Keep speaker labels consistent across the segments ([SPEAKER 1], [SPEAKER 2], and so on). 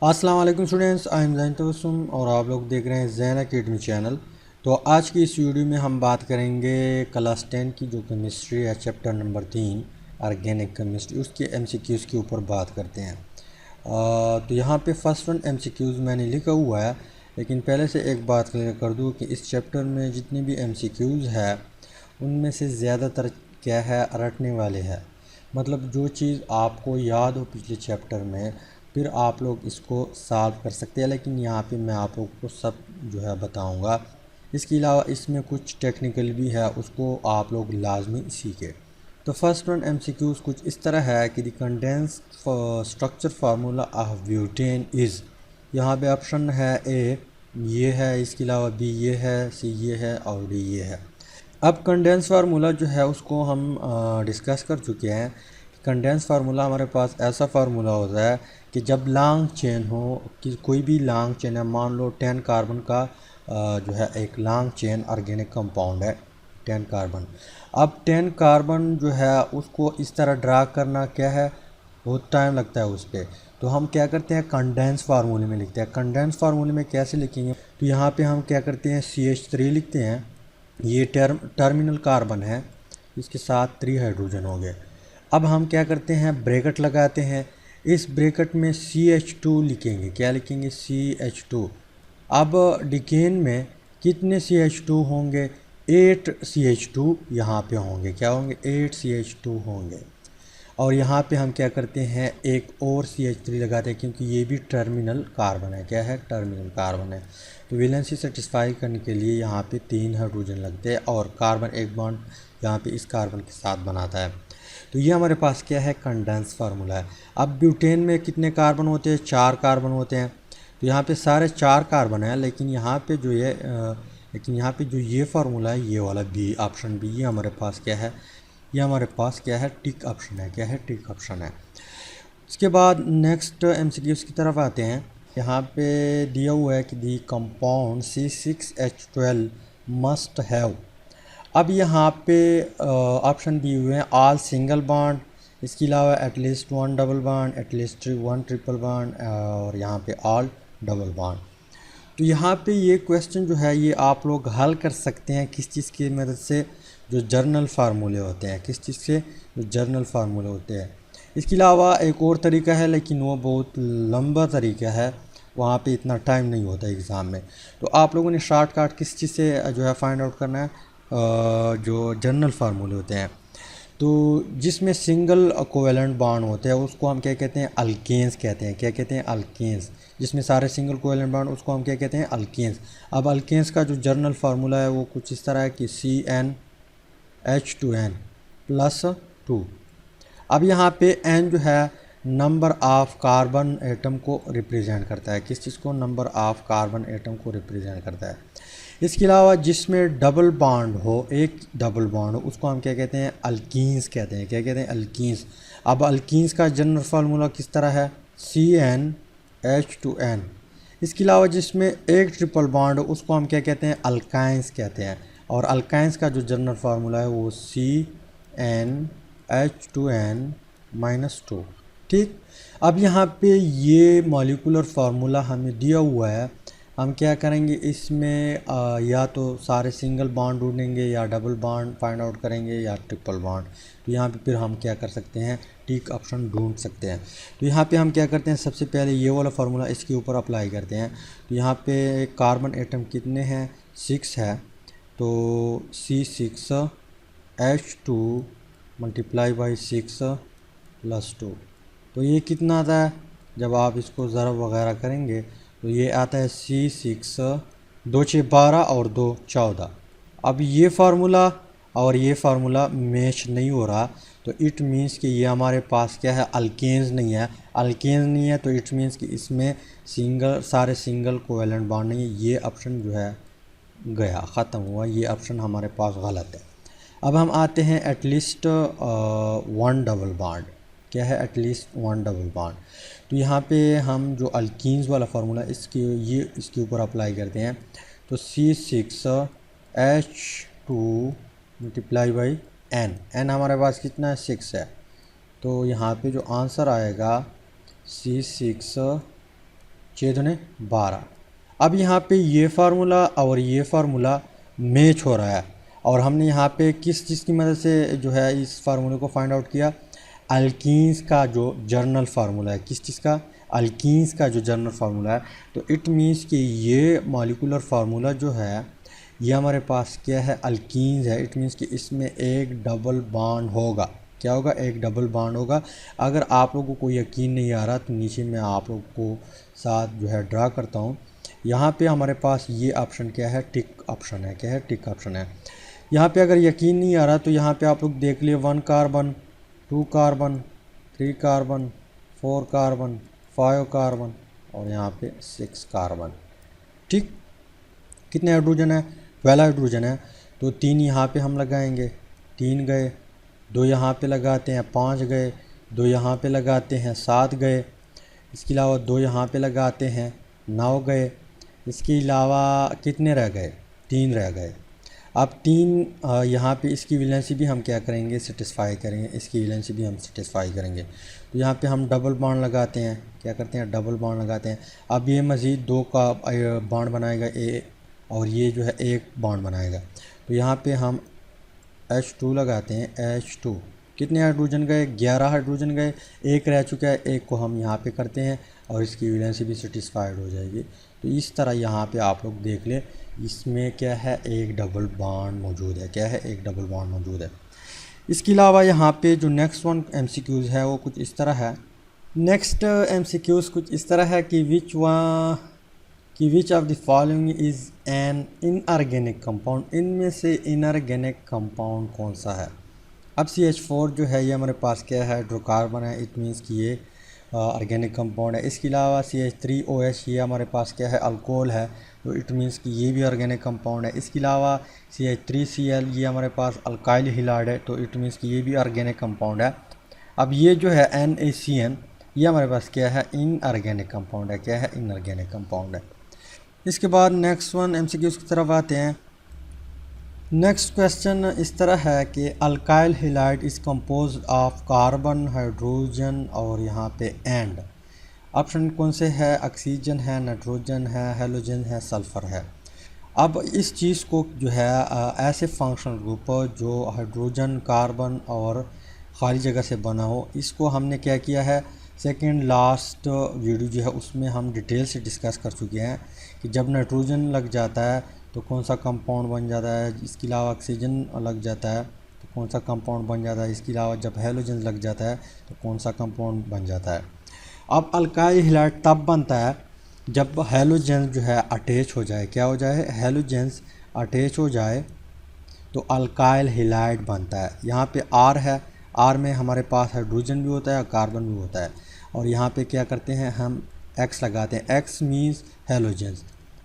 [SPEAKER 1] अस्सलाम वालेकुम students, I am Jain Tabassum और आप लोग देख रहे हैं जैन अकेडमी चैनल। तो आज की इस वीडियो में हम बात करेंगे क्लास 10 की जो केमिस्ट्री है, चैप्टर नंबर 3 ऑर्गेनिक केमिस्ट्री, उसके एमसीक्यूज़ के ऊपर बात करते हैं। तो यहाँ पे फर्स्ट वन एमसीक्यूज़ मैंने लिखा हुआ है, लेकिन पहले से एक बात क्लियर कर दूँ कि इस चैप्टर में जितने भी एमसीक्यूज़ है उनमें से ज़्यादातर क्या है, रटने वाले हैं। मतलब जो चीज़ आपको याद हो पिछले चैप्टर में, फिर आप लोग इसको सॉल्व कर सकते हैं, लेकिन यहाँ पे मैं आप लोग को सब जो है बताऊँगा। इसके अलावा इसमें कुछ टेक्निकल भी है, उसको आप लोग लाजमी सीखें। तो फर्स्ट वन एमसीक्यूज़ कुछ इस तरह है कि the condensed structure formula of butane is. यहाँ पे ऑप्शन है ए ये है, इसके अलावा बी ये है, सी ये है और डी ये है। अब कंडेंस फार्मूला जो है उसको हम डिस्कस कर चुके हैं। कंडेंस फार्मूला हमारे पास ऐसा फार्मूला होता है कि जब लॉन्ग चेन हो, कि कोई भी लॉन्ग चेन है, मान लो 10 कार्बन का जो है एक लॉन्ग चेन ऑर्गेनिक कंपाउंड है 10 कार्बन। अब 10 कार्बन जो है उसको इस तरह ड्रा करना क्या है, बहुत टाइम लगता है उस पर। तो हम क्या करते हैं, कंडेंस फार्मूले में लिखते हैं। कंडेंस फार्मूले में कैसे लिखेंगे, तो यहाँ पे हम क्या करते हैं, CH3 लिखते हैं। ये टर्मिनल कार्बन है, इसके साथ 3 हाइड्रोजन हो गए। अब हम क्या करते हैं, ब्रैकेट लगाते हैं। इस ब्रैकेट में CH2 लिखेंगे। क्या लिखेंगे, CH2। अब डिकेन में कितने CH2 होंगे, 8 CH2 यहाँ पे होंगे। क्या होंगे, 8 CH2 होंगे। और यहाँ पे हम क्या करते हैं, एक और CH3 लगाते हैं, क्योंकि ये भी टर्मिनल कार्बन है। क्या है, टर्मिनल कार्बन है। तो वैलेंसी सेटिस्फाई करने के लिए यहाँ पे 3 हाइड्रोजन लगते हैं और कार्बन एक बॉन्ड यहाँ पे इस कार्बन के साथ बनाता है। तो ये हमारे पास क्या है, कंडेंस फार्मूला है। अब ब्यूटेन में कितने कार्बन होते हैं, 4 कार्बन होते हैं। तो यहाँ पे सारे 4 कार्बन है, लेकिन यहाँ पे जो ये फार्मूला है, ये वाला बी, ऑप्शन बी, ये हमारे पास क्या है, ये हमारे पास क्या है, टिक ऑप्शन है। क्या है, टिक ऑप्शन है। इसके बाद नेक्स्ट एमसीक्यूज़ की तरफ आते हैं। यहाँ पे दिया हुआ है कि the compound C6H12 must have. अब यहाँ पे ऑप्शन दिए हुए हैं, ऑल सिंगल बॉन्ड, इसके अलावा at least 1 double bond, at least 1 triple bond, और यहाँ पे ऑल डबल बॉन्ड। तो यहाँ पे ये क्वेश्चन जो है ये आप लोग हल कर सकते हैं किस चीज़ की मदद से, जो जर्नल फार्मूले होते हैं। किस चीज़ से, जो जर्नल फार्मूले होते हैं। इसके अलावा एक और तरीका है, लेकिन वो बहुत लंबा तरीका है, वहाँ पे इतना टाइम नहीं होता एग्ज़ाम में। तो आप लोगों ने शॉर्टकट किस चीज़ से जो है फाइंड आउट करना है, जो जर्नल फार्मूले होते हैं। तो जिसमें सिंगल कोवेलेंट बॉन्ड होते हैं उसको हम क्या कहते हैं, अल्केन्स कहते हैं। क्या कहते हैं, अल्केन्स। जिसमें सारे सिंगल कोवेलेंट बॉन्ड, उसको हम क्या कहते हैं, अल्केन्स। अब अल्केन्स का जो जर्नल फार्मूला है वो कुछ इस तरह है कि CnH2n+2। अब यहाँ पे n जो है नंबर ऑफ कार्बन एटम को रिप्रेजेंट करता है। किस चीज़ को, नंबर ऑफ कार्बन एटम को रिप्रेजेंट करता है। इसके अलावा जिसमें डबल बॉन्ड हो, एक डबल बॉन्ड हो, उसको हम क्या कहते हैं, अल्कीन्स कहते हैं। क्या कहते हैं, अल्कीन्स। अब अल्कीन्स का जनरल फार्मूला किस तरह है, CnH2n। इसके अलावा जिसमें एक ट्रिपल बॉन्ड हो उसको हम क्या कहते हैं, अल्काइंस कहते हैं। और अल्काइंस का जो जनरल फार्मूला है वो CnH2n-2। ठीक। अब यहाँ पे ये मॉलिक्यूलर फार्मूला हमें दिया हुआ है। हम क्या करेंगे, इसमें या तो सारे सिंगल बॉन्ड ढूंढेंगे, या डबल बॉन्ड फाइंड आउट करेंगे, या ट्रिपल बॉन्ड। तो यहाँ पे फिर हम क्या कर सकते हैं, टिक ऑप्शन ढूंढ सकते हैं। तो यहाँ पे हम क्या करते हैं, सबसे पहले ये वाला फार्मूला इसके ऊपर अप्लाई करते हैं। तो यहाँ पे कार्बन एटम कितने हैं, 6 है। तो C6H2 × 6 + 2। तो ये कितना आता है, जब आप इसको ज़रब वगैरह करेंगे तो ये आता है C6, 2 6 12 और 2 14। अब ये फार्मूला और ये फार्मूला मैच नहीं हो रहा, तो इट मीन्स कि ये हमारे पास क्या है, अल्केन्स नहीं है। अल्केन्स नहीं है तो इट मीन्स कि इसमें सारे सिंगल कोवेलेंट बॉन्ड नहीं है। ये ऑप्शन जो है गया, ख़त्म हुआ, ये ऑप्शन हमारे पास गलत है। अब हम आते हैं एटलीस्ट 1 डबल बॉन्ड। क्या है, एटलीस्ट 1 डबल बॉन्ड। तो यहाँ पे हम जो अल्कीन्स वाला फार्मूला इसके ऊपर अप्लाई करते हैं। तो C6H2 × n हमारे पास कितना है, 6 है। तो यहाँ पे जो आंसर आएगा C6 6 दूने 12। अब यहाँ पे ये फार्मूला और ये फार्मूला मैच हो रहा है और हमने यहाँ पे किस चीज़ की मदद से जो है इस फार्मूले को फाइंड आउट किया, अल्कीन्स का जो जर्नल फार्मूला है, किस चीज़ का, अल्कीन्स का जो जर्नल फार्मूला है। तो इट मीन्स कि ये मॉलिक्यूलर फार्मूला जो है ये हमारे पास क्या है, अल्कीन्स है। इट मीन्स कि इसमें एक डबल बॉन्ड होगा। क्या होगा, एक डबल बॉन्ड होगा। अगर आप लोगों को यकीन नहीं आ रहा तो नीचे मैं आप लोगों को साथ जो है ड्रा करता हूँ। यहाँ पे हमारे पास ये ऑप्शन क्या है, टिक ऑप्शन है। क्या है, टिक ऑप्शन है। यहाँ पे अगर यकीन नहीं आ रहा तो यहाँ पे आप लोग देख लिए 1 carbon, 2 carbon, 3 carbon, 4 carbon, 5 carbon और यहाँ पे 6 कार्बन। ठीक, कितने हाइड्रोजन है, 12 हाइड्रोजन है। तो 3 यहाँ पे हम लगाएंगे, 3 गए, 2 यहाँ पे लगाते हैं, 5 गए, 2 यहाँ पे लगाते हैं, 7 गए। इसके अलावा 2 यहाँ पे लगाते हैं, 9 गए। इसके अलावा कितने रह गए, 3 रह गए। अब 3 यहाँ पे इसकी वैलेंसी भी हम क्या करेंगे, सेटिस्फाई करेंगे। इसकी वैलेंसी भी हम सेटिस्फाई करेंगे। तो यहाँ पे हम डबल बॉन्ड लगाते हैं। क्या करते हैं, डबल बॉन्ड लगाते हैं। अब ये मज़ीद 2 का बॉन्ड बनाएगा ए और ये जो है एक बॉन्ड बनाएगा। तो यहाँ पे हम H2 लगाते हैं, H2। कितने हाइड्रोजन गए, 11 हाइड्रोजन गए, एक रह चुका है, एक को हम यहाँ पे करते हैं और इसकी वैलेंसी भी सेटिस्फाइड हो जाएगी। तो इस तरह यहाँ पे आप लोग देख लें, इसमें क्या है, एक डबल बॉन्ड मौजूद है। क्या है, एक डबल बॉन्ड मौजूद है। इसके अलावा यहाँ पे जो नेक्स्ट वन MCQs है वो कुछ इस तरह है। नेक्स्ट MCQs कुछ इस तरह है कि which of the following is an inorganic compound. इनमें से इनऑर्गेनिक कंपाउंड कौन सा है। अब CH4 जो है ये हमारे पास क्या है, हाइड्रोकार्बन है। इट मीन्स कि ये ऑर्गेनिक कंपाउंड है। इसके अलावा CH3OH ये हमारे पास क्या है, अल्कोहल है। तो इट मीन्स कि ये भी ऑर्गेनिक कंपाउंड है। इसके अलावा CH3Cl ये हमारे पास अल्काइल हिलाइड है। तो इट मीन्स कि ये भी ऑर्गेनिक कंपाउंड है। अब ये जो है NaCN ये हमारे पास क्या है, इनऑर्गेनिक कंपाउंड है। क्या है, इनऑर्गेनिक कंपाउंड है। इसके बाद नेक्स्ट वन MCQs की तरफ आते हैं। नेक्स्ट क्वेश्चन इस तरह है कि alkyl halide is compose of carbon, hydrogen और यहाँ पे एंड। ऑप्शन कौन से है, ऑक्सीजन है, नाइट्रोजन है, हेलोजन है, सल्फ़र है। अब इस चीज़ को जो है ऐसे फंक्शनल ग्रुप जो हाइड्रोजन, कार्बन और खाली जगह से बना हो, इसको हमने क्या किया है, सेकंड लास्ट वीडियो जो है उसमें हम डिटेल से डिस्कस कर चुके हैं कि जब नाइट्रोजन लग जाता है तो कौन सा कंपाउंड बन जाता है। इसके अलावा ऑक्सीजन लग जाता है तो कौन सा कंपाउंड बन जाता है। इसके अलावा जब हेलोजन लग जाता है तो कौन सा कंपाउंड बन जाता है। अब अल्काइल हिलाइड तब बनता है जब हेलोजन जो है अटैच हो जाए। क्या हो जाए, हेलोजेंस अटैच हो जाए तो अल्काइल हिलाइड बनता है। यहाँ पे R है, R में हमारे पास हाइड्रोजन भी होता है, कार्बन भी होता है। और यहाँ पे क्या करते हैं, हम X लगाते हैं। X means halogens.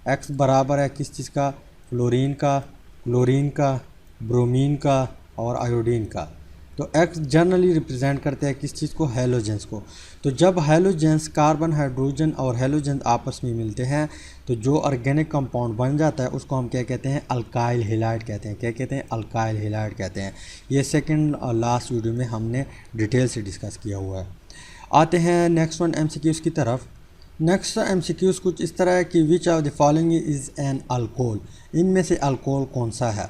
[SPEAKER 1] X बराबर है किस चीज़ का, फ्लोरीन का, क्लोरीन का, ब्रोमीन का और आयोडीन का। तो X जनरली रिप्रेजेंट करते हैं किस चीज़ को, हेलोजेंस को। तो जब हेलोजेंस, कार्बन, हाइड्रोजन और हेलोजेंस आपस में मिलते हैं तो जो ऑर्गेनिक कंपाउंड बन जाता है उसको हम क्या कहते हैं, अल्काइल हिलाइड कहते हैं। क्या कहते हैं, अल्काइल हिलाइड कहते हैं। ये सेकंड और लास्ट वीडियो में हमने डिटेल से डिस्कस किया हुआ है। आते हैं नेक्स्ट वन MCQs की तरफ। नेक्स्ट MCQs कुछ इस तरह है कि which of the following is an alcohol. इनमें से अल्कोहल कौन सा है।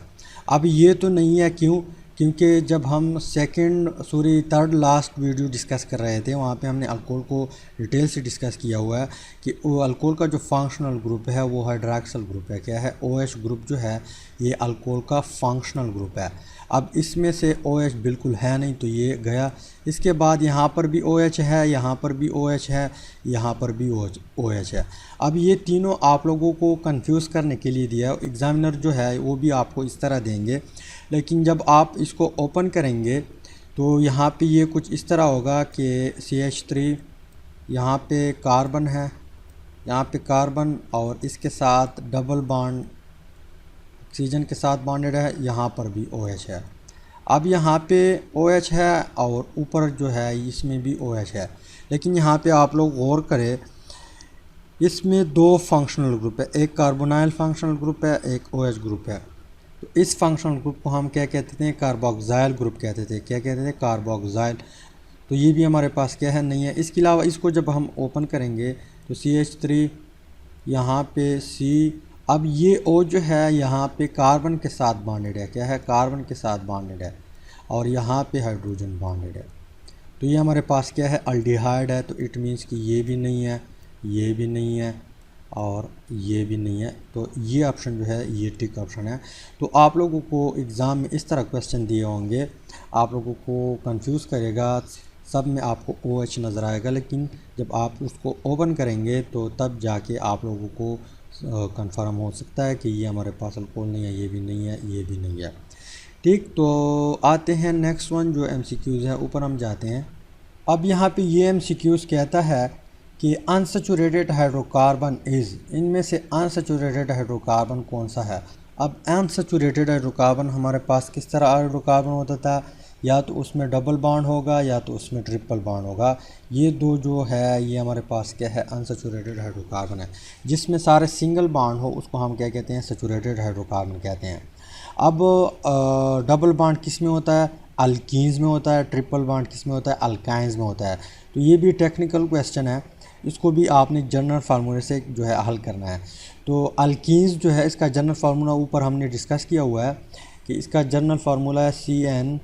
[SPEAKER 1] अब ये तो नहीं है, क्यों, क्योंकि जब हम थर्ड लास्ट वीडियो डिस्कस कर रहे थे वहाँ पे हमने अल्कोहल को डिटेल से डिस्कस किया हुआ है कि वो अल्कोहल का जो फंक्शनल ग्रुप है वो हाइड्रॉक्सिल ग्रुप है। क्या है, OH ग्रुप जो है ये अल्कोहल का फंक्शनल ग्रुप है। अब इसमें से OH बिल्कुल है नहीं तो ये गया। इसके बाद यहाँ पर भी OH है, यहाँ पर भी OH है, यहाँ पर भी OH है। अब ये तीनों आप लोगों को कंफ्यूज करने के लिए दिया है। एग्ज़ामिनर जो है वो भी आपको इस तरह देंगे, लेकिन जब आप इसको ओपन करेंगे तो यहाँ पे ये कुछ इस तरह होगा कि CH3 यहाँ पे कार्बन है, यहाँ पे कार्बन और इसके साथ डबल बॉन्ड ऑक्सीजन के साथ बॉन्डेड है, यहाँ पर भी OH है। अब यहाँ पे OH है और ऊपर जो है इसमें भी OH है, लेकिन यहाँ पे आप लोग गौर करें इसमें 2 फंक्शनल ग्रुप है, एक कार्बोनाइल फंक्शनल ग्रुप है, एक OH ग्रुप है। तो इस फंक्शनल ग्रुप को हम क्या कहते थे, कार्बोक्सिल ग्रुप कहते थे। क्या कहते थे, कार्बोक्सिल। तो ये भी हमारे पास क्या है, नहीं है। इसके अलावा इसको जब हम ओपन करेंगे तो CH3 यहाँ पे C। अब ये O जो है यहाँ पे कार्बन के साथ बॉन्डेड है, क्या है, कार्बन के साथ बॉन्डेड है, और यहाँ पे हाइड्रोजन बॉन्डेड है। तो ये हमारे पास क्या है, अल्डिहाइड है। तो इट मीन्स कि ये भी नहीं है, ये भी नहीं है, और ये भी नहीं है। तो ये ऑप्शन जो है ये टिक ऑप्शन है। तो आप लोगों को एग्ज़ाम में इस तरह क्वेश्चन दिए होंगे, आप लोगों को कंफ्यूज करेगा, सब में आपको OH नज़र आएगा, लेकिन जब आप उसको ओपन करेंगे तो तब जाके आप लोगों को कंफर्म हो सकता है कि ये हमारे पास अल्कोहल नहीं है, ये भी नहीं है, ये भी नहीं है। ठीक, तो आते हैं नेक्स्ट वन जो MCQs है, ऊपर हम जाते हैं। अब यहाँ पे ये MCQs कहता है कि अनसैचुरेटेड हाइड्रोकार्बन इज़, इनमें से अनसैचुरेटेड हाइड्रोकार्बन कौन सा है। अब अनसैचुरेटेड हाइड्रोकार्बन हमारे पास किस तरह हाइड्रोकार्बन होता था, या तो उसमें डबल बॉन्ड होगा या तो उसमें ट्रिपल बॉन्ड होगा। ये दो जो है ये हमारे पास क्या है, अनसैचुरेटेड हाइड्रोकार्बन है। जिसमें सारे सिंगल बॉन्ड हो उसको हम क्या कहते हैं, सैचुरेटेड हाइड्रोकार्बन कहते हैं। अब डबल बॉन्ड किस में होता है, अल्कीन्स में होता है। ट्रिपल बॉन्ड किस में होता है, अल्काइंस में होता है। तो ये भी टेक्निकल क्वेश्चन है, इसको भी आपने जनरल फार्मूले से जो है हल करना है। तो अल्कीन्स जो है इसका जनरल फार्मूला ऊपर हमने डिस्कस किया हुआ है कि इसका जनरल फार्मूला है CnH2n।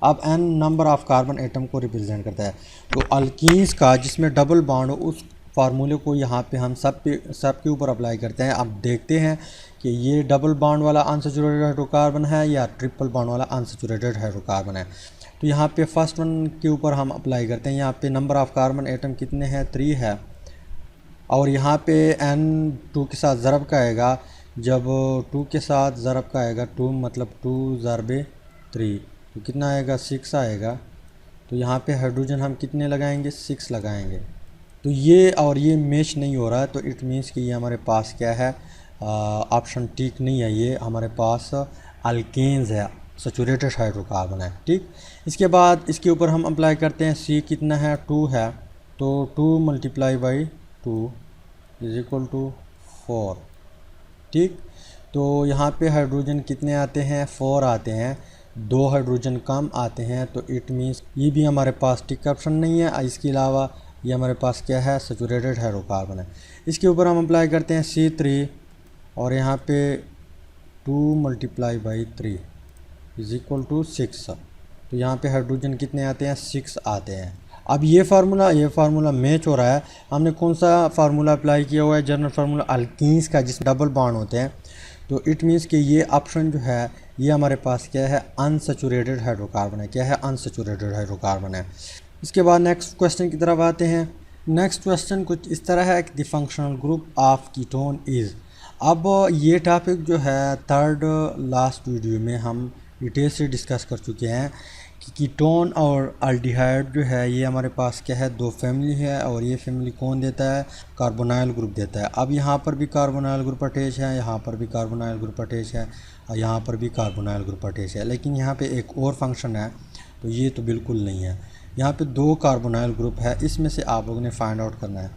[SPEAKER 1] अब n number of carbon atom को रिप्रेजेंट करता है। तो अल्कीन्स का जिसमें डबल बॉन्ड हो उस फार्मूले को यहाँ पे हम सब के ऊपर अप्लाई करते हैं। अब देखते हैं कि ये डबल बॉन्ड वाला अनसैचुरेटेड हाइड्रोकार्बन है या ट्रिपल बॉन्ड वाला अनसैचुरेटेड हाइड्रोकार्बन है। तो यहाँ पे फर्स्ट वन के ऊपर हम अप्लाई करते हैं। यहाँ पे नंबर ऑफ़ कार्बन एटम कितने हैं, 3 है, और यहाँ पे n 2 के साथ ज़रब का आएगा। जब 2 के साथ ज़रब का आएगा, 2 मतलब 2 ज़रबे 3, तो कितना आएगा, 6 आएगा। तो यहाँ पे हाइड्रोजन हम कितने लगाएंगे, 6 लगाएंगे। तो ये और ये मैच नहीं हो रहा है, तो इट मीन्स कि ये हमारे पास क्या है, ऑप्शन ठीक नहीं है, ये हमारे पास अल्केन्स है, सैचुरेटेड हाइड्रोकार्बन है। ठीक, इसके बाद इसके ऊपर हम अप्लाई करते हैं। C कितना है, 2 है, तो 2 multiply by 2 is equal to 4। ठीक, तो यहाँ पे हाइड्रोजन कितने आते हैं, 4 आते हैं, 2 हाइड्रोजन कम आते हैं। तो इट मीन्स ये भी हमारे पास टिक ऑप्शन नहीं है। इसके अलावा ये हमारे पास क्या है, सैचुरेटेड हाइड्रोकार्बन है। इसके ऊपर हम अप्लाई करते हैं C3, और यहाँ पे 2 multiply by 3 is equal to 6। तो यहाँ पे हाइड्रोजन कितने आते हैं, 6 आते हैं। अब ये फार्मूला मैच हो रहा है। हमने कौन सा फार्मूला अप्लाई किया हुआ है, जनरल फार्मूला अल्कीन्स का, जिसमें डबल बॉन्ड होते हैं। तो इट मीन्स कि ये ऑप्शन जो है ये हमारे पास क्या है, अनसैचुरेटेड हाइड्रोकार्बन है। क्या है, अनसैचुरेटेड हाइड्रोकार्बन है। इसके बाद नेक्स्ट क्वेश्चन की तरफ आते हैं। नेक्स्ट क्वेश्चन कुछ इस तरह है कि the functional group of ketone is. अब ये टॉपिक जो है थर्ड लास्ट वीडियो में हम डिटेल से डिस्कस कर चुके हैं कि कीटोन और अल्डिहाइड जो है ये हमारे पास क्या है, 2 फैमिली है, और ये फैमिली कौन देता है, कार्बोनाइल ग्रुप देता है। अब यहाँ पर भी कार्बोनाइल ग्रुप अटैच है, यहाँ पर भी कार्बोनाइल ग्रुप अटैच है, और यहाँ पर भी कार्बोनाइल ग्रुप अटैच है। लेकिन यहाँ पे एक और फंक्शन है, तो ये तो बिल्कुल नहीं है। यहाँ पे 2 कार्बोनाइल ग्रुप है, इसमें से आप लोगों ने फाइंड आउट करना है।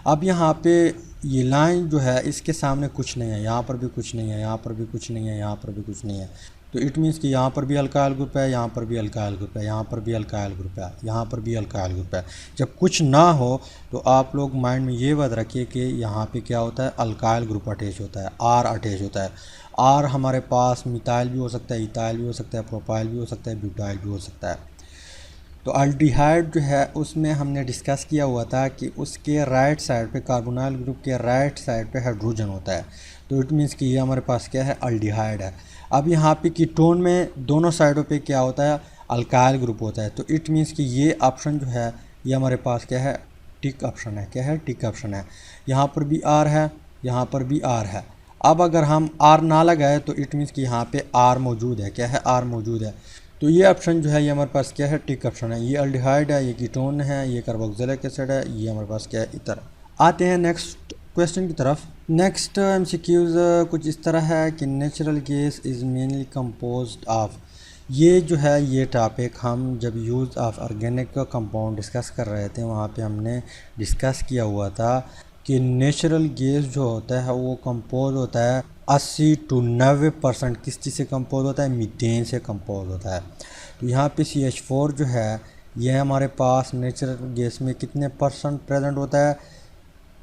[SPEAKER 1] अब यहाँ पे ये लाइन जो है इसके सामने कुछ नहीं है, यहाँ पर भी कुछ नहीं है, यहाँ पर भी कुछ नहीं है, यहाँ पर भी कुछ नहीं है। तो इट मीन्स कि यहाँ पर भी अल्काइल ग्रुप है, यहाँ पर भी अल्काइल ग्रुप है, यहाँ पर भी अल्काइल ग्रुप है, यहाँ पर भी अल्काइल ग्रुप है। जब कुछ ना हो तो आप लोग माइंड में ये बात रखिए कि यहाँ पे क्या होता है, अल्काइल ग्रुप अटैच होता है, R अटैच होता है। R हमारे पास मिथाइल भी हो सकता है, इथाइल भी हो सकता है, प्रोपाइल भी हो सकता है, ब्यूटाइल भी हो सकता है। तो अल्डिहाइड जो है उसमें हमने डिस्कस किया हुआ था कि उसके राइट साइड पे, कार्बोनाइल ग्रुप के राइट साइड पे हाइड्रोजन होता है। तो इट मीन्स कि ये हमारे पास क्या है, अल्डिहाइड है। अब यहाँ पे कीटोन में दोनों साइडों पे क्या होता है, अल्काइल ग्रुप होता है। तो इट मीन्स कि ये ऑप्शन जो है ये हमारे पास क्या है, टिक ऑप्शन है। क्या है, टिक ऑप्शन है। यहाँ पर भी R है, यहाँ पर भी R है। अब अगर हम R ना लगाए तो इट मीन्स कि यहाँ पे R मौजूद है। क्या है, R मौजूद है। तो ये ऑप्शन जो है ये हमारे पास क्या है, टिक ऑप्शन है। ये अल्डिहाइड है, ये कीटोन है, ये कार्बोक्सिलिक एसिड है, ये हमारे पास क्या है, इतर। आते हैं नेक्स्ट क्वेश्चन की तरफ। नेक्स्ट MCQs कुछ इस तरह है कि natural gas is mainly composed of. ये जो है ये टॉपिक हम जब use of organic compound discuss कर रहे थे वहाँ पे हमने डिस्कस किया हुआ था कि नेचुरल गैस जो होता है वो कंपोज होता है 80 to 90% किस चीज़ से कंपोज होता है, मीथेन से कंपोज होता है। तो यहाँ पे CH4 जो है यह हमारे पास नेचुरल गैस में कितने परसेंट प्रेजेंट होता है,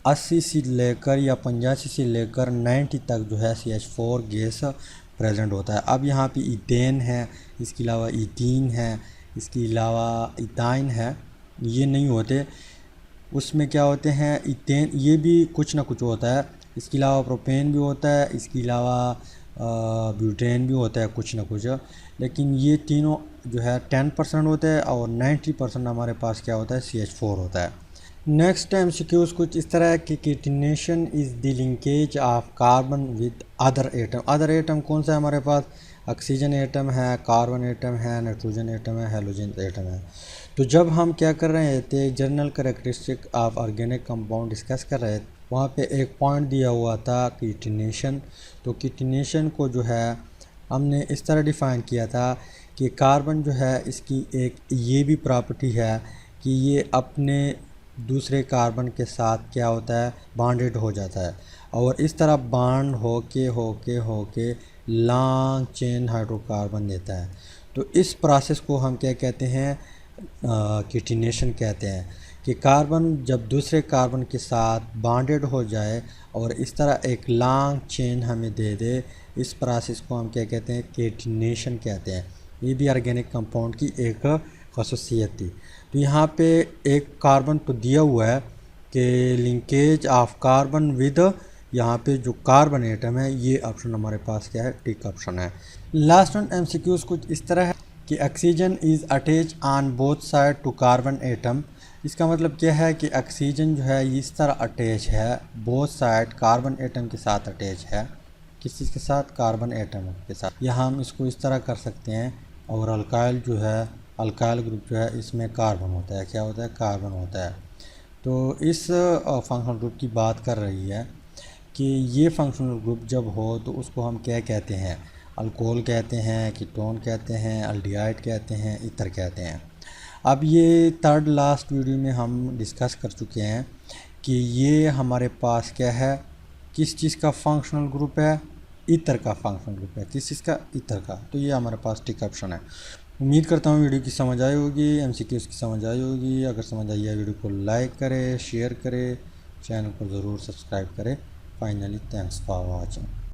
[SPEAKER 1] 80 से लेकर या 85 से लेकर 90 तक जो है CH4 गैस प्रेजेंट होता है। अब यहाँ पे इथेन है, इसके अलावा इथीन है, इसके अलावा इथाइन है, ये नहीं होते। उसमें क्या होते हैं, इथेन ये भी कुछ ना कुछ होता है, इसके अलावा प्रोपेन भी होता है, इसके अलावा ब्यूटेन भी होता है कुछ ना कुछ, लेकिन ये तीनों जो है 10% होता है और 90% हमारे पास क्या होता है, CH4 होता है। नेक्स्ट MCQs कुछ इस तरह है कि catenation is the linkage of carbon with other atom. Other atom कौन सा है हमारे पास, ऑक्सीजन एटम है, कार्बन एटम है, नाइट्रोजन एटम है, हेलोजन एटम है। तो जब हम क्या कर रहे थे, general characteristic of organic compound discuss कर रहे थे, वहाँ पे एक पॉइंट दिया हुआ था किटिनेशन। तो किटिनेशन को जो है हमने इस तरह डिफ़ाइन किया था कि कार्बन जो है इसकी एक ये भी प्रॉपर्टी है कि ये अपने दूसरे कार्बन के साथ क्या होता है, बॉन्डेड हो जाता है, और इस तरह बॉन्ड होके लॉन्ग चेन हाइड्रोकार्बन देता है। तो इस प्रोसेस को हम क्या कहते हैं, किटिनेशन कहते हैं, कि कार्बन जब दूसरे कार्बन के साथ बॉन्डेड हो जाए और इस तरह एक लॉन्ग चेन हमें दे दे, इस प्रोसेस को हम क्या कहते हैं, किटिनेशन कहते हैं। ये भी ऑर्गेनिक कंपाउंड की एक खसूसियत थी। तो यहाँ पे एक कार्बन तो दिया हुआ है कि लिंकेज ऑफ कार्बन विद, यहाँ पे जो कार्बन एटम है, ये ऑप्शन हमारे पास क्या है, टिक ऑप्शन है। लास्ट वन MCQs कुछ इस तरह है कि oxygen is attach on both side to carbon atom. इसका मतलब क्या है कि ऑक्सीजन जो है इस तरह अटैच है, बोथ साइड कार्बन एटम के साथ अटैच है। किस चीज़ के साथ, कार्बन एटम के साथ। यहाँ हम इसको इस तरह कर सकते हैं। और अल्काइल जो है, अल्काइल ग्रुप जो है, इसमें कार्बन होता है, क्या होता है, कार्बन होता है। तो इस फंक्शनल ग्रुप की बात कर रही है कि ये फंक्शनल ग्रुप जब हो तो उसको हम क्या कहते हैं, अल्कोहल कहते हैं, कीटोन कहते हैं, अल्डिहाइड कहते हैं, ईथर कहते हैं। अब ये थर्ड लास्ट वीडियो में हम डिस्कस कर चुके हैं कि ये हमारे पास क्या है, किस चीज़ का फंक्शनल ग्रुप है, ईथर का फंक्शनल ग्रुप है। किस चीज़ का, ईथर का। तो ये हमारे पास टिक ऑप्शन है। उम्मीद करता हूँ वीडियो की समझ आई होगी, MCQs की समझ आई होगी। अगर समझ आई है वीडियो को लाइक करें, शेयर करें, चैनल को ज़रूर सब्सक्राइब करें। Finally thanks for watching.